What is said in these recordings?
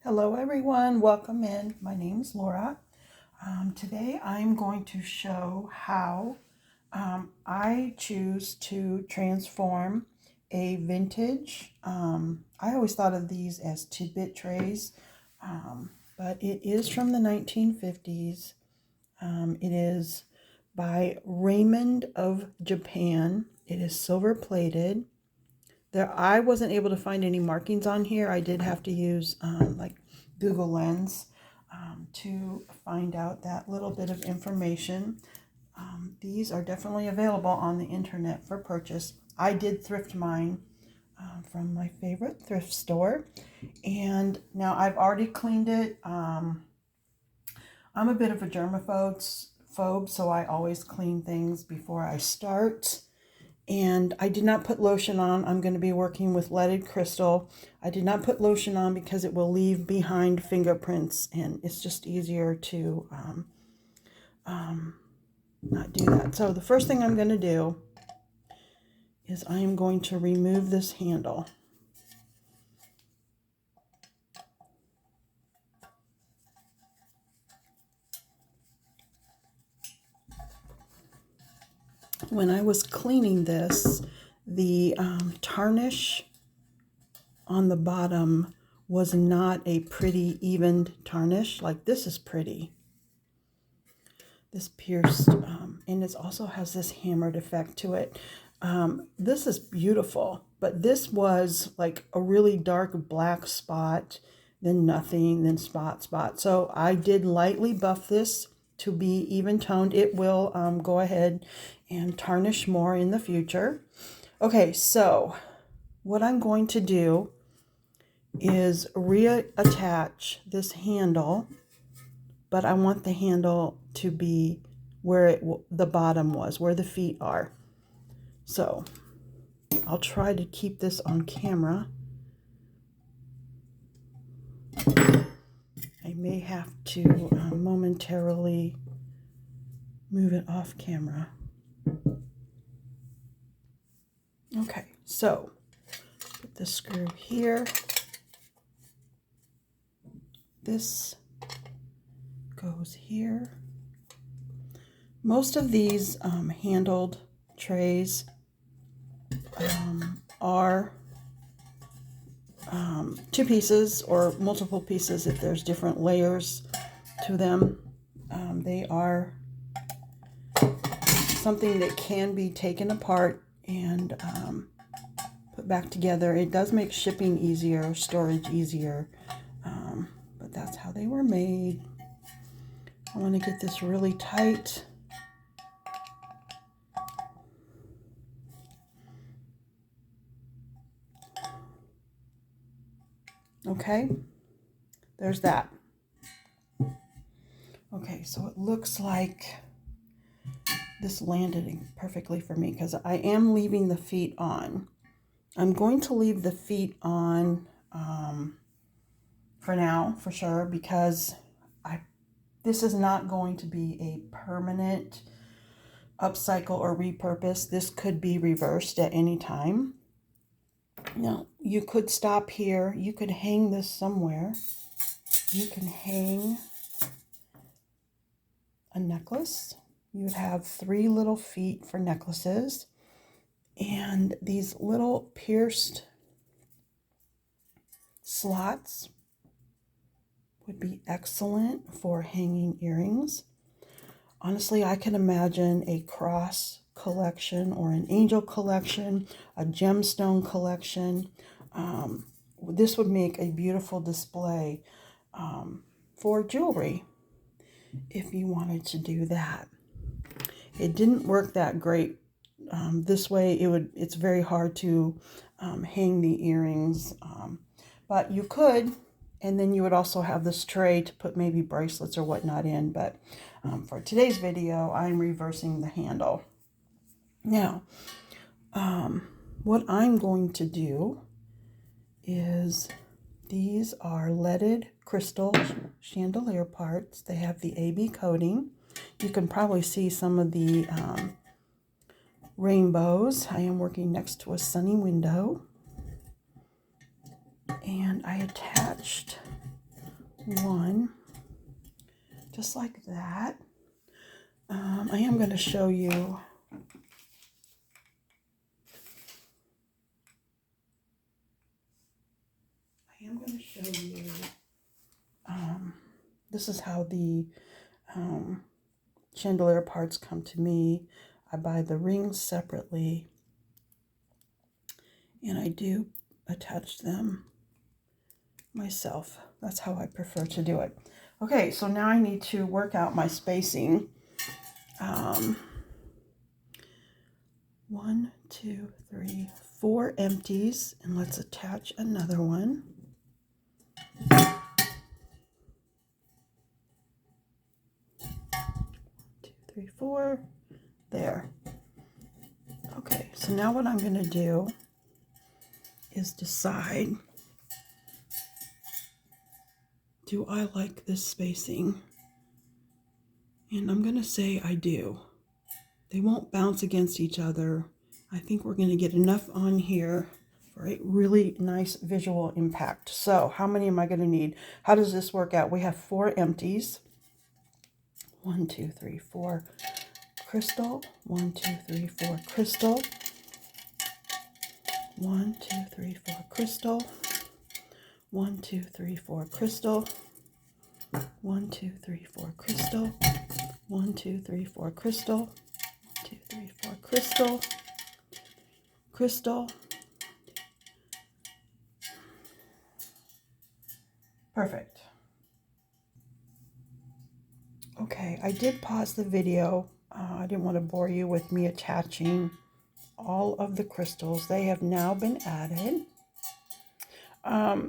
Hello everyone, welcome in. My name is Laura. Today I'm going to show how I choose to transform a vintage, I always thought of these as Tidbit trays, but it is from the 1950s. It is by Raimond of Japan. It is silver plated. I wasn't able to find any markings on here. I did have to use like Google Lens to find out that little bit of information. These are definitely available on the internet for purchase. I did thrift mine from my favorite thrift store, and now I've already cleaned it. I'm a bit of a germaphobe, so I always clean things before I start. And I did not put lotion on. I'm going to be working with leaded crystal. I did not put lotion on because it will leave behind fingerprints, and it's just easier to not do that. So the first thing I'm going to do is I am going to remove this handle. When I was cleaning this, the tarnish on the bottom was not a pretty evened tarnish. Like this is pretty. This pierced, and it also has this hammered effect to it. This is beautiful, but this was like a really dark black spot, then nothing, then spot. So I did lightly buff this to be even toned. It will go ahead and tarnish more in the future. Okay, so what I'm going to do is reattach this handle, but I want the handle to be where the bottom was, where the feet are. So I'll try to keep this on camera. I may have to momentarily move it off camera. Okay, so put the screw here. This goes here. Most of these handled trays are two pieces or multiple pieces if there's different layers to them. They are something that can be taken apart and put back together. It does make shipping easier, storage easier, but that's how they were made. I want to get this really tight. Okay, there's that. Okay, so it looks like this landed perfectly for me because I am leaving the feet on. I'm going to leave the feet on for now, for sure, because this is not going to be a permanent upcycle or repurpose. This could be reversed at any time. Now, you could stop here. You could hang this somewhere. You can hang a necklace. You would have 3 little feet for necklaces. And these little pierced slots would be excellent for hanging earrings. Honestly, I can imagine a cross collection or an angel collection, a gemstone collection. This would make a beautiful display for jewelry if you wanted to do that. It didn't work that great this way. It's very hard to hang the earrings, but you could. And then you would also have this tray to put maybe bracelets or whatnot in. But for today's video, I'm reversing the handle. Now, what I'm going to do is, these are leaded crystal chandelier parts. They have the AB coating. You can probably see some of the rainbows. I am working next to a sunny window. And I attached one, just like that. I am going to show you. This is how the chandelier parts come to me. I buy the rings separately, and I do attach them myself. That's how I prefer to do it. Okay, so now I need to work out my spacing. 1, 2, 3, 4 empties, and let's attach another one. 2, 3, 4. There. Okay, so now what I'm going to do is decide, do I like this spacing? And I'm going to say I do. They won't bounce against each other. I think we're going to get enough on here for a really nice visual impact. So how many am I going to need? How does this work out? We have 4 empties. 1, 2, 3, 4 crystal. 1, 2, 3, 4 crystal. 1, 2, 3, 4 crystal. 1, 2, 3, 4 crystal. 1, 2, 3, 4 crystal. 1, 2, 3, 4 crystal. 2, 3, 4 crystal. Crystal. Perfect. Okay, I did pause the video. I didn't want to bore you with me attaching all of the crystals. They have now been added.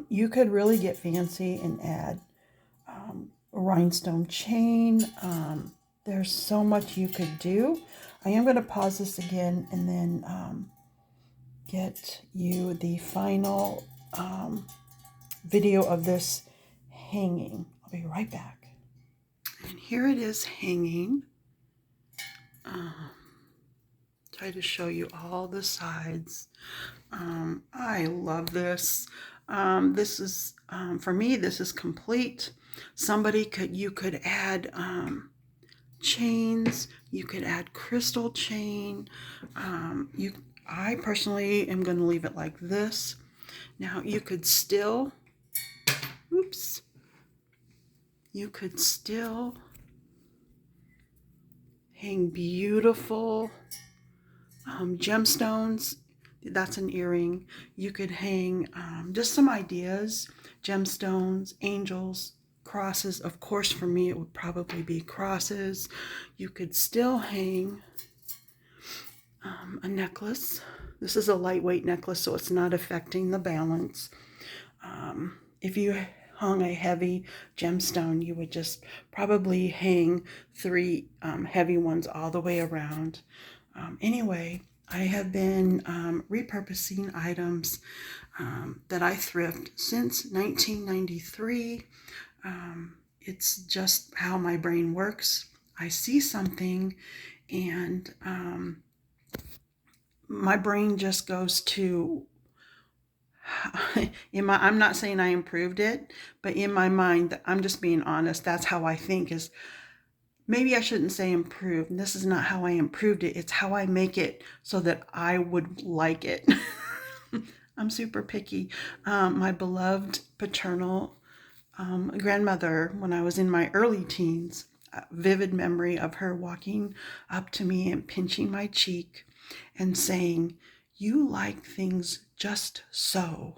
You could really get fancy and add a rhinestone chain. There's so much you could do. I am going to pause this again and then get you the final video of this hanging. I'll be right back. And here it is hanging. Try to show you all the sides. I love this. This is, for me, this is complete. You could add chains. You could add crystal chain. I personally am going to leave it like this. Now you could still, you could still hang beautiful gemstones. That's an earring. You could hang just some ideas, gemstones, angels, crosses. Of course, for me, it would probably be crosses. You could still hang a necklace. This is a lightweight necklace, so it's not affecting the balance. If you hung a heavy gemstone, you would just probably hang 3 heavy ones all the way around. Anyway, I have been repurposing items that I thrift since 1993. It's just how my brain works. I see something and my brain just goes to, I'm not saying I improved it, but in my mind, I'm just being honest, that's how I think is, maybe I shouldn't say improved. This is not how I improved it. It's how I make it so that I would like it. I'm super picky. My beloved paternal grandmother, when I was in my early teens, a vivid memory of her walking up to me and pinching my cheek and saying, "You like things just so."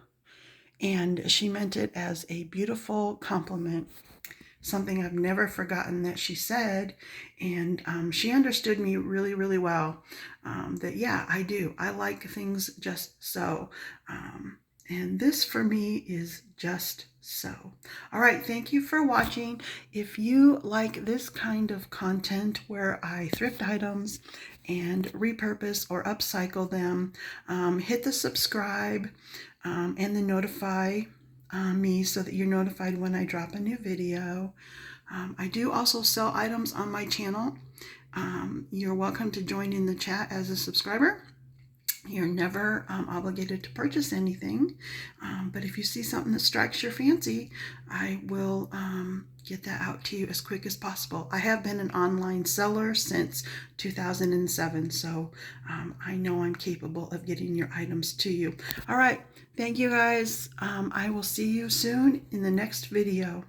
And she meant it as a beautiful compliment, something I've never forgotten that she said. And she understood me really, really well. That, yeah, I do. I like things just so. And this for me is just so. All right, thank you for watching. If you like this kind of content where I thrift items and repurpose or upcycle them, hit the subscribe and then notify me so that you're notified when I drop a new video. I do also sell items on my channel. You're welcome to join in the chat as a subscriber. You're never obligated to purchase anything, but if you see something that strikes your fancy, I will get that out to you as quick as possible. I have been an online seller since 2007, so I know I'm capable of getting your items to you. All right, thank you guys. I will see you soon in the next video.